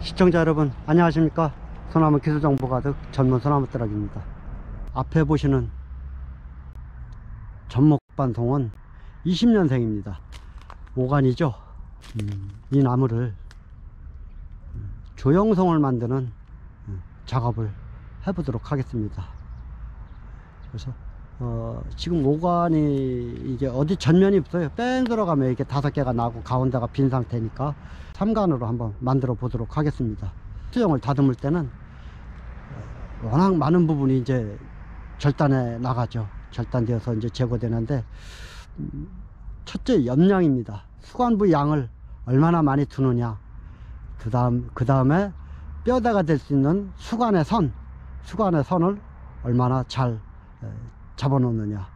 시청자 여러분 안녕하십니까. 소나무 기술정보 가득 전문 소나무 뜨락입니다. 앞에 보시는 전목반송은 20년생입니다 오간이죠. 이 나무를 조형성을 만드는 작업을 해보도록 하겠습니다. 그래서 지금 오간이 이게 어디 전면이 없어요. 뺑 들어가면 이렇게 5개가 나고 가운데가 빈 상태니까 3간으로 한번 만들어 보도록 하겠습니다. 수영을 다듬을 때는 워낙 많은 부분이 이제 절단에 나가죠. 절단되어서 이제 제거되는데, 첫째 염량입니다. 수관부 양을 얼마나 많이 두느냐, 그 다음에 뼈대가 될 수 있는 수관의 선을 얼마나 잘 잡아 놓느냐.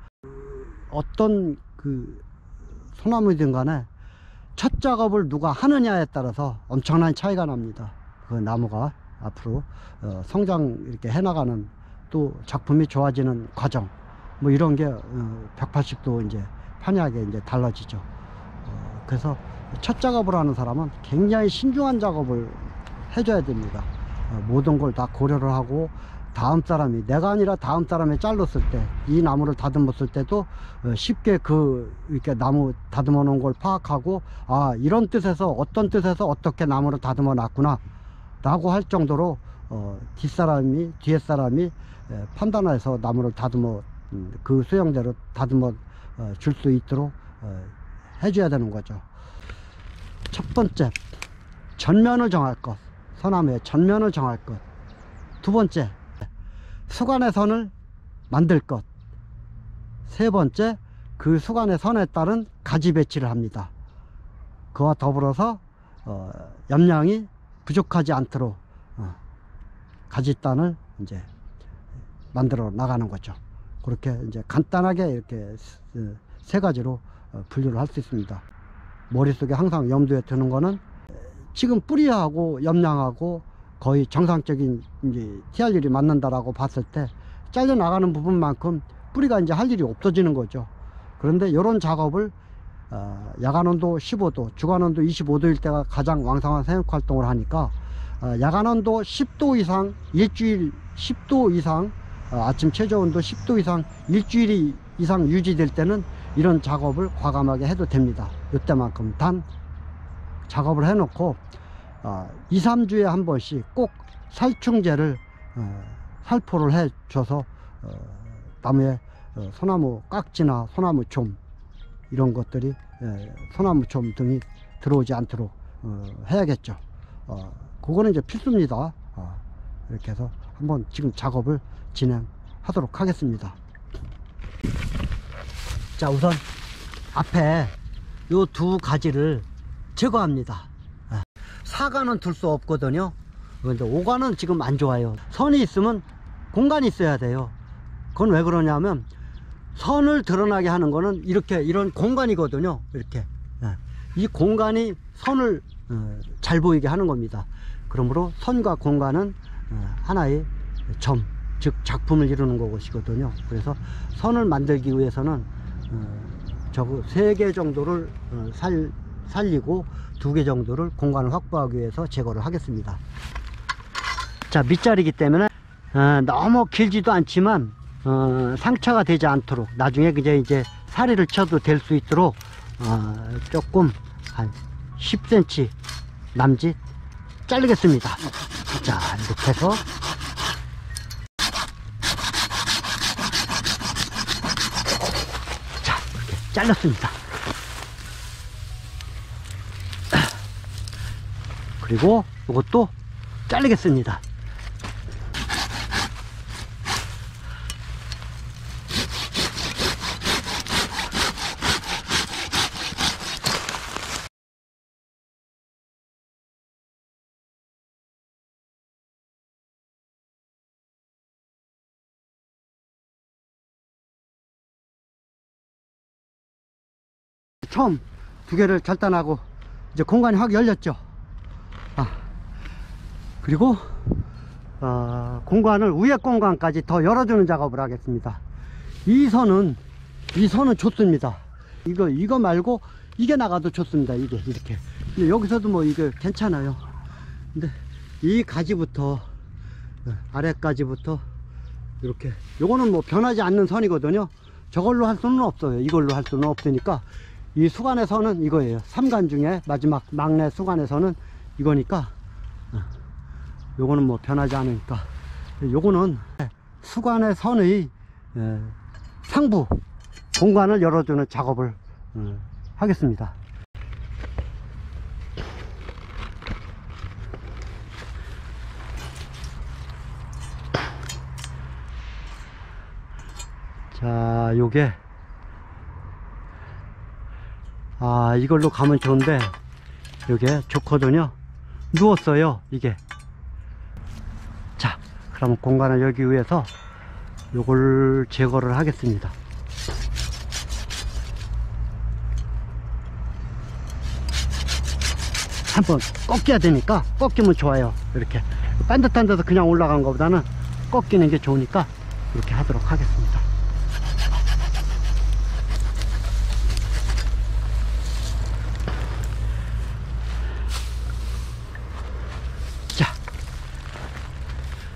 어떤 소나무든 간에 첫 작업을 누가 하느냐에 따라서 엄청난 차이가 납니다. 그 나무가 앞으로 성장 이렇게 해나가는, 또 작품이 좋아지는 과정, 뭐 이런 게 180도 이제 판이하게 이제 달라지죠. 그래서 첫 작업을 하는 사람은 굉장히 신중한 작업을 해줘야 됩니다. 모든 걸 다 고려를 하고, 다음 사람이, 내가 아니라 다음 사람이 잘랐을 때, 이 나무를 다듬었을 때도 쉽게 이렇게 나무 다듬어 놓은 걸 파악하고, 아, 이런 뜻에서, 어떤 뜻에서 어떻게 나무를 다듬어 놨구나 라고 할 정도로 뒤에 사람이 판단해서 나무를 다듬어, 그 수형대로 다듬어 줄 수 있도록 해줘야 되는 거죠. 첫 번째, 전면을 정할 것, 소나무의 전면을 정할 것. 두 번째, 수관의 선을 만들 것. 세 번째, 그 수관의 선에 따른 가지 배치를 합니다. 그와 더불어서 염량이 부족하지 않도록 가지단을 이제 만들어 나가는 거죠. 그렇게 이제 간단하게 이렇게 세 가지로 분류를 할 수 있습니다. 머릿속에 항상 염두에 두는 거는, 지금 뿌리하고 염량하고 거의 정상적인 이제 TR율이 맞는다라고 봤을 때, 잘려 나가는 부분만큼 뿌리가 이제 할 일이 없어지는 거죠. 그런데 이런 작업을 야간 온도 15도, 주간 온도 25도일 때가 가장 왕성한 생육 활동을 하니까, 야간 온도 10도 이상 일주일, 10도 이상 아침 최저 온도 10도 이상 일주일 이상 유지될 때는 이런 작업을 과감하게 해도 됩니다. 이때만큼. 단, 작업을 해 놓고 2, 3주에 한 번씩 꼭 살충제를 살포를 해 줘서 나무에 소나무 깍지나 소나무 좀, 이런 것들이 소나무 좀 등이 들어오지 않도록 해야겠죠. 그거는 이제 필수입니다. 이렇게 해서 한번 지금 작업을 진행하도록 하겠습니다. 자, 우선 앞에 요 두 가지를 제거합니다. 4간은 둘 수 없거든요. 근데 5간은 지금 안 좋아요. 선이 있으면 공간이 있어야 돼요. 그건 왜 그러냐면, 선을 드러나게 하는 거는 이런 공간이거든요. 이렇게 이 공간이 선을 잘 보이게 하는 겁니다. 그러므로 선과 공간은 하나의 점, 즉 작품을 이루는 것이거든요. 그래서 선을 만들기 위해서는 저거 3개 정도를 살리고 2개 정도를 공간을 확보하기 위해서 제거를 하겠습니다. 자, 밑자리이기 때문에 너무 길지도 않지만 상처가 되지 않도록, 나중에 이제 사리를 쳐도 될 수 있도록 조금 한 10cm 남짓 자르겠습니다. 자, 이렇게 해서 자, 이렇게 잘랐습니다. 그리고 이것도 자르겠습니다. 처음 2개를 절단하고 이제 공간이 확 열렸죠. 그리고 공간을, 위에 공간까지 더 열어주는 작업을 하겠습니다. 이 선은 좋습니다. 이거 말고 이게 나가도 좋습니다. 이게 이렇게. 근데 여기서도 뭐 이게 괜찮아요. 근데 이 가지부터 아래까지부터 이렇게, 요거는 뭐 변하지 않는 선이거든요. 저걸로 할 수는 없어요. 이걸로 할 수는 없으니까 이 수간의 선은 이거예요. 3간 중에 마지막 막내 수간의 선은 이거니까, 요거는 뭐 변하지 않으니까, 요거는 수간의 선의 상부 공간을 열어주는 작업을 하겠습니다. 자, 요게 이걸로 가면 좋은데 요게 좋거든요. 누웠어요 이게. 자, 그럼 공간을 열기 위해서 요걸 제거를 하겠습니다. 한번 꺾여야 되니까, 꺾이면 좋아요. 이렇게 반듯한 데서 그냥 올라간 것보다는 꺾이는 게 좋으니까 이렇게 하도록 하겠습니다.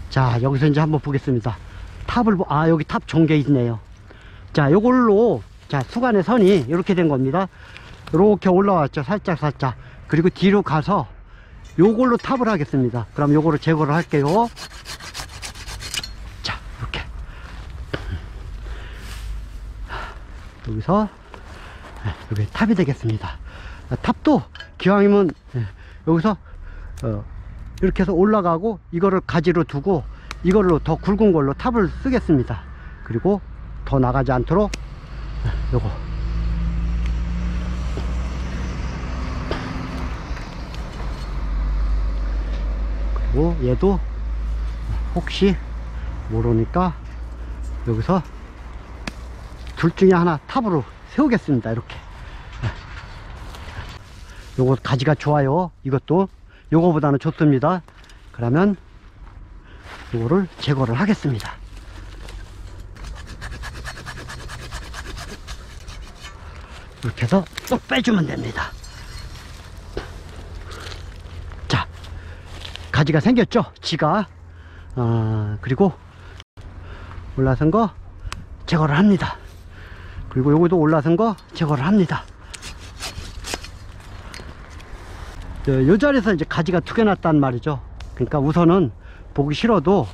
자, 여기서 이제 한번 보겠습니다. 탑을 여기 탑 종개 있네요. 자, 요걸로, 자, 수간의 선이 이렇게 된 겁니다. 이렇게 올라왔죠. 살짝. 그리고 뒤로 가서 요걸로 탑을 하겠습니다. 그럼 요거를 제거를 할게요. 자, 이렇게 여기서 여기 탑이 되겠습니다. 탑도 기왕이면 여기서 이렇게 해서 올라가고, 이거를 가지로 두고 이걸로 더 굵은 걸로 탑을 쓰겠습니다. 그리고 더 나가지 않도록 요거 그리고 얘도 혹시 모르니까 여기서 둘 중에 하나 탑으로 세우겠습니다. 이렇게. 요거 가지가 좋아요. 이것도 요거보다는 좋습니다. 그러면 요거를 제거를 하겠습니다. 이렇게 해서 쏙 빼주면 됩니다. 자, 가지가 생겼죠? 지가. 그리고 올라선 거 제거를 합니다. 그리고 요것도 올라선 거 제거를 합니다. 요 자리에서 이제 가지가 2개 났단 말이죠. 그러니까 우선은 보기 싫어도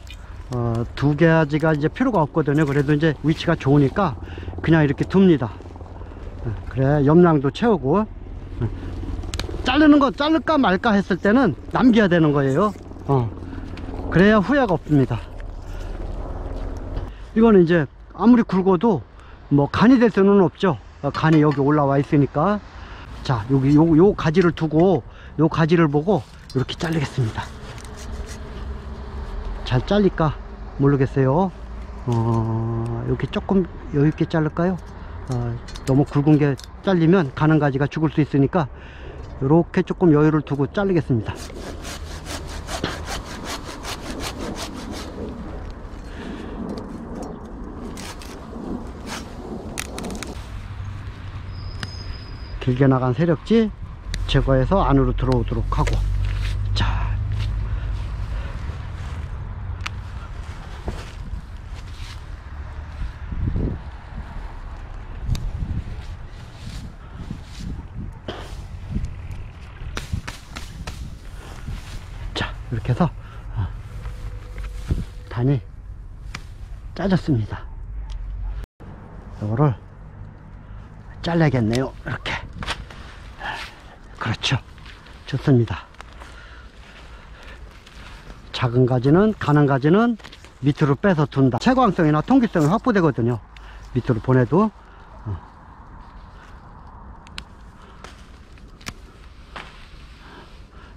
2개 가지가 이제 필요가 없거든요. 그래도 이제 위치가 좋으니까 그냥 이렇게 둡니다. 그래, 염량도 채우고. 자르는 거 자를까 말까 했을 때는 남겨야 되는 거예요. 그래야 후회가 없습니다. 이거는 이제 아무리 굵어도 뭐 간이 될 수는 없죠. 간이 여기 올라와 있으니까. 자, 여기 요 가지를 두고 요 가지를 보고 이렇게 자르겠습니다. 잘 잘릴까 모르겠어요. 이렇게 조금 여유있게 자를까요? 너무 굵은 게 잘리면 가는 가지가 죽을 수 있으니까 이렇게 조금 여유를 두고 자르겠습니다. 길게 나간 세력지 제거해서 안으로 들어오도록 하고. 자, 이렇게 해서 단이 짜졌습니다. 이거를 잘라야겠네요. 이렇게. 그렇죠. 좋습니다. 작은 가지는, 가는 가지는 밑으로 빼서 둔다. 채광성이나 통기성이 확보되거든요. 밑으로 보내도.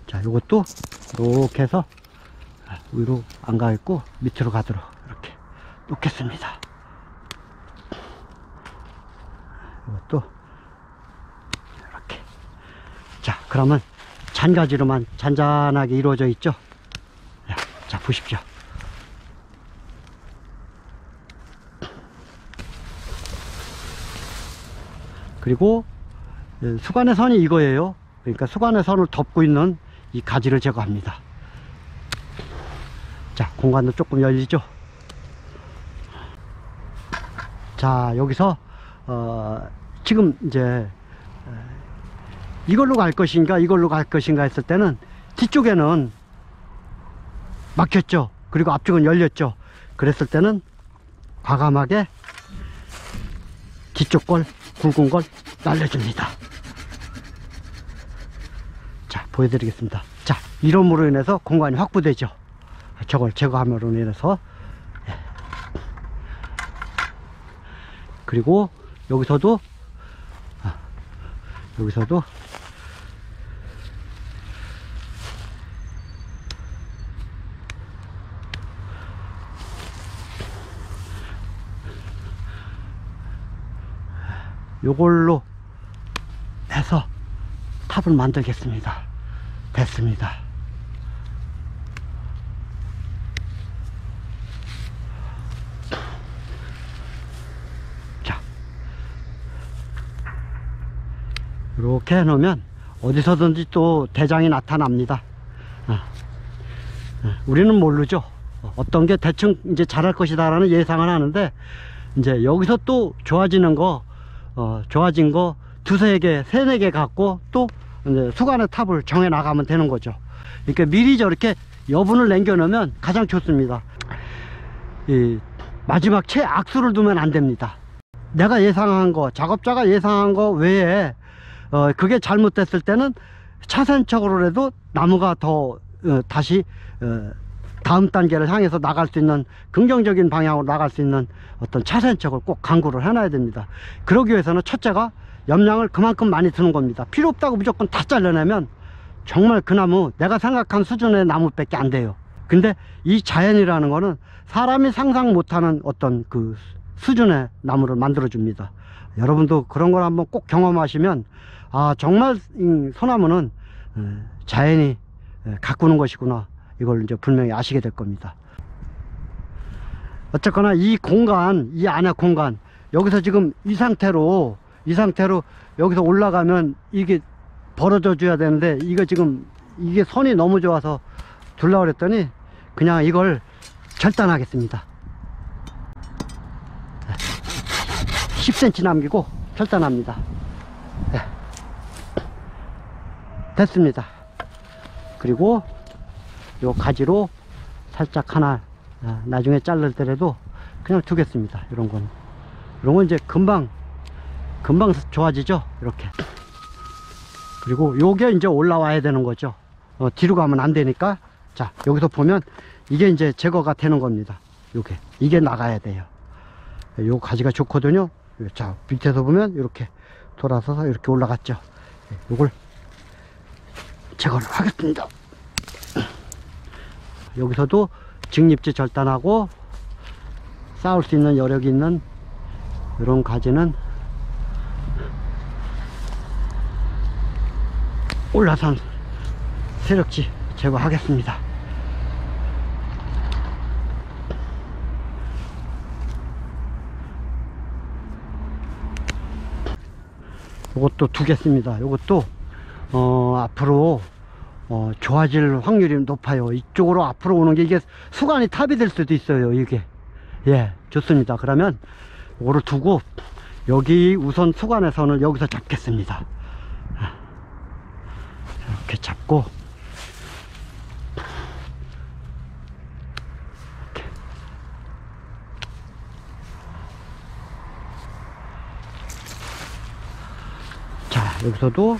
자, 요것도 이렇게 해서 위로 안 가있고 밑으로 가도록 이렇게 놓겠습니다. 이것도 이렇게. 자, 그러면 잔가지로만 잔잔하게 이루어져 있죠. 자, 보십시오. 그리고 수간의 선이 이거예요. 그러니까 수간의 선을 덮고 있는 이 가지를 제거합니다. 공간도 조금 열리죠. 자, 여기서 지금 이제 이걸로 갈 것인가 이걸로 갈 것인가 했을 때는 뒤쪽에는 막혔죠. 그리고 앞쪽은 열렸죠. 그랬을 때는 과감하게 뒤쪽 걸, 굵은 걸 날려줍니다. 자, 보여드리겠습니다. 자, 이름으로 인해서 공간이 확보되죠. 저걸 제거함으로 인해서. 그리고 여기서도 요걸로 해서 탑을 만들겠습니다. 됐습니다. 자, 이렇게 해놓으면 어디서든지 또 대장이 나타납니다. 우리는 모르죠. 어떤 게 대충 이제 잘할 것이다 라는 예상을 하는데, 이제 여기서 또 좋아진 거 두세 개, 세네 개 갖고 또 이제 수간의 탑을 정해 나가면 되는 거죠. 그러니까 미리 저렇게 여분을 남겨 놓으면 가장 좋습니다. 이 마지막 최악수를 두면 안 됩니다. 내가 예상한 거, 작업자가 예상한 거 외에 그게 잘못됐을 때는 차선적으로라도 나무가 더 다시 다음 단계를 향해서 나갈 수 있는, 긍정적인 방향으로 나갈 수 있는 어떤 차선책을 꼭 강구를 해놔야 됩니다. 그러기 위해서는 첫째가 염량을 그만큼 많이 드는 겁니다. 필요 없다고 무조건 다 잘라내면 정말 그 나무 내가 생각한 수준의 나무밖에 안 돼요. 근데 이 자연이라는 거는 사람이 상상 못하는 어떤 그 수준의 나무를 만들어 줍니다. 여러분도 그런 걸 한번 꼭 경험하시면, 아, 정말 이 소나무는 자연이 가꾸는 것이구나, 이걸 이제 분명히 아시게 될 겁니다. 어쨌거나 이 공간, 이 안에 공간, 여기서 지금 이 상태로 여기서 올라가면 이게 벌어져 줘야 되는데, 이거 지금 이게 선이 너무 좋아서 둘라 그랬더니 그냥 이걸 절단하겠습니다. 10cm 남기고 절단합니다. 됐습니다. 그리고 요 가지로 살짝 하나 나중에 자를 때라도 그냥 두겠습니다. 이런 건 이제 금방 좋아지죠. 이렇게. 그리고 요게 이제 올라와야 되는 거죠. 뒤로 가면 안 되니까. 자, 여기서 보면 이게 이제 제거가 되는 겁니다. 이게 나가야 돼요. 요 가지가 좋거든요. 자, 밑에서 보면 이렇게 돌아서서 이렇게 올라갔죠. 요걸 제거를 하겠습니다. 여기서도 직립지 절단하고 쌓을 수 있는 여력이 있는 이런 가지는 올라선 세력지 제거하겠습니다. 이것도 두겠습니다. 이것도 앞으로 좋아질 확률이 높아요. 이쪽으로 앞으로 오는 게 이게 수간이 탑이 될 수도 있어요. 이게. 예, 좋습니다. 그러면 이거를 두고 여기 우선 수간의 선을 여기서 잡겠습니다. 이렇게 잡고 이렇게. 자, 여기서도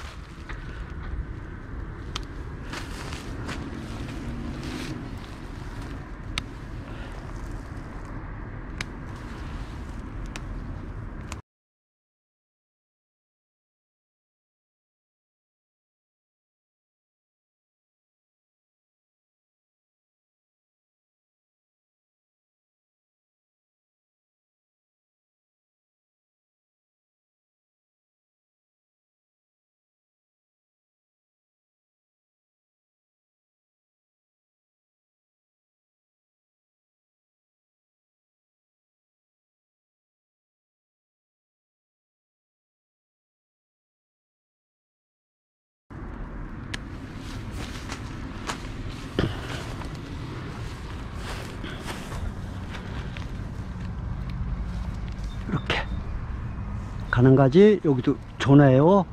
가는 가지. 여기도 좋네요.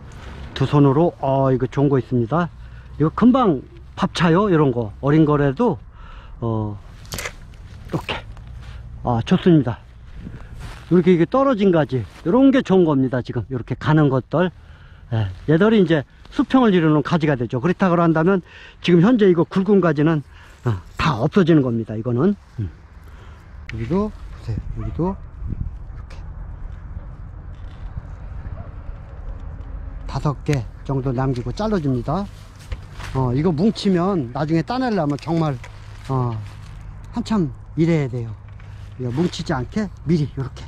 두 손으로 이거 좋은 거 있습니다. 이거 금방 밥 차요. 이런 거 어린 거라도 이렇게 좋습니다. 이렇게 이게 떨어진 가지 이런 게 좋은 겁니다. 지금 이렇게 가는 것들. 얘들이 이제 수평을 이루는 가지가 되죠. 그렇다고 한다면 지금 현재 이거 굵은 가지는 다 없어지는 겁니다. 이거는 여기도 보세요. 여기도 이렇게 5개 정도 남기고 잘라줍니다. 이거 뭉치면 나중에 따내려면 정말 한참 일해야 돼요. 이거 뭉치지 않게 미리 이렇게.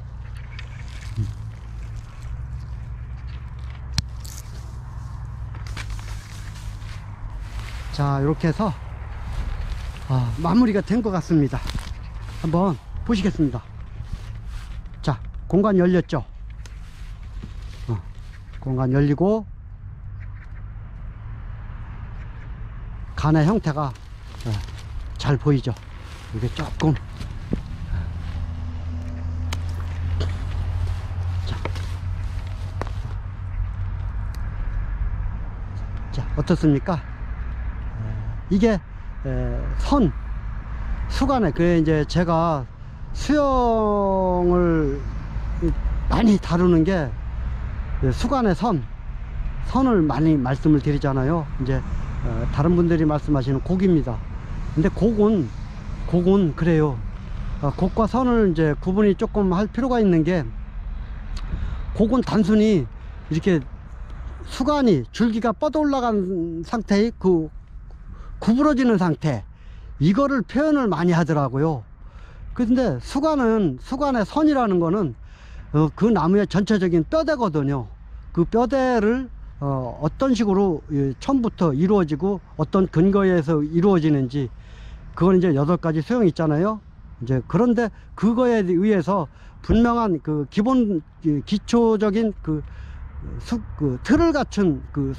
자, 이렇게 해서 마무리가 된 것 같습니다. 한번 보시겠습니다. 자, 공간 열렸죠. 공간 열리고 간의 형태가 잘 보이죠. 이게 조금 자, 어떻습니까? 이게 수간에 그래 이제 제가 수영을 많이 다루는 게 수간의 선을 많이 말씀을 드리잖아요. 이제 다른 분들이 말씀하시는 곡입니다. 근데 곡은 그래요. 곡과 선을 이제 구분이 조금 할 필요가 있는 게, 곡은 단순히 이렇게 수간이 줄기가 뻗어 올라간 상태의 그 구부러지는 상태, 이거를 표현을 많이 하더라고요. 근데 수간의 선이라는 거는 그 나무의 전체적인 뼈대거든요. 그 뼈대를 어떤 식으로 처음부터 이루어지고 어떤 근거에서 이루어지는지, 그건 이제 8가지 소형이 있잖아요. 이제 그런데 그거에 의해서 분명한 그 기본 기초적인 그 틀을 갖춘 그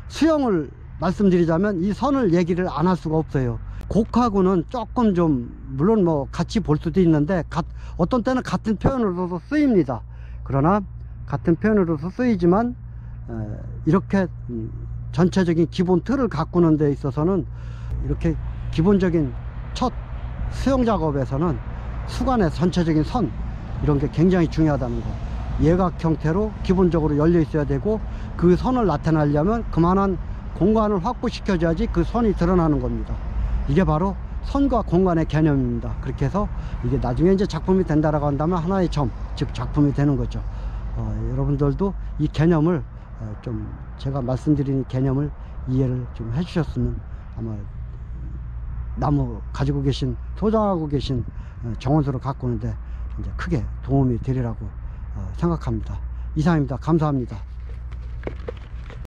수형을 말씀드리자면, 이 선을 얘기를 안 할 수가 없어요. 곡하고는 조금 좀 물론 뭐 같이 볼 수도 있는데 어떤 때는 같은 표현으로서 쓰입니다. 그러나 같은 표현으로서 쓰이지만 이렇게 전체적인 기본 틀을 가꾸는 데 있어서는, 이렇게 기본적인 첫 수영 작업에서는 수간의 전체적인 선, 이런 게 굉장히 중요하다는 거. 예각 형태로 기본적으로 열려 있어야 되고, 그 선을 나타내려면 그만한 공간을 확보시켜줘야지 그 선이 드러나는 겁니다. 이게 바로 선과 공간의 개념입니다. 그렇게 해서 이게 나중에 이제 작품이 된다라고 한다면 하나의 점, 즉 작품이 되는 거죠. 여러분들도 이 개념을 좀, 제가 말씀드린 개념을 이해를 좀 해주셨으면, 아마 나무 가지고 계신, 소장하고 계신 정원수를 가꾸는데 이제 크게 도움이 되리라고 생각합니다. 이상입니다. 감사합니다.